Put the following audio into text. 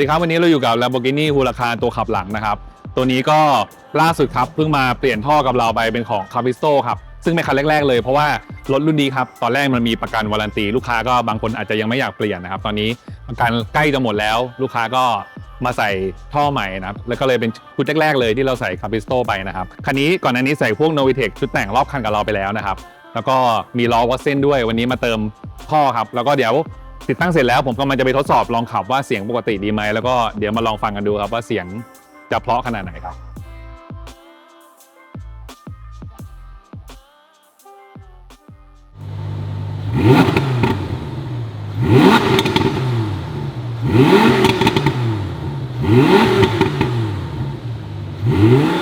สดีครับวันนี้เราอยู่กับ Lamborghini Huracán ตัวขับหลังนะครับตัวนี้ก็ล่าสุดครับเพิ่งมาเปลี่ยนท่อกับเราไปเป็นของ Capristo ครับซึ่งเป็นคันแรกๆเลยเพราะว่ารถรุ่นนี้ครับตอนแรกมันมีประกันวารันตีลูกค้าก็บางคนอาจจะยังไม่อยากเปลี่ยนนะครับตอนนี้ประกันใกล้จะหมดแล้วลูกค้าก็มาใส่ท่อใหม่นะครับแล้วก็เลยเป็นชุดแรกๆเลยที่เราใส่ Capristo ไปนะครับคันนี้ก่อนหน้านี้ใส่พวก Novitec ชุดแต่งรอบคันกับเราไปแล้วนะครับแล้วก็มีล้อวัดเส้นด้วยวันนี้มาเติมท่อครับแล้วก็เดี๋ยวติดตั้งเสร็จแล้วผมก็มันจะไปทดสอบลองขับว่าเสียงปกติดีไหมแล้วก็เดี๋ยวมาลองฟังกันดูครับว่าเสียงจะเพราะขนาดไหนครับ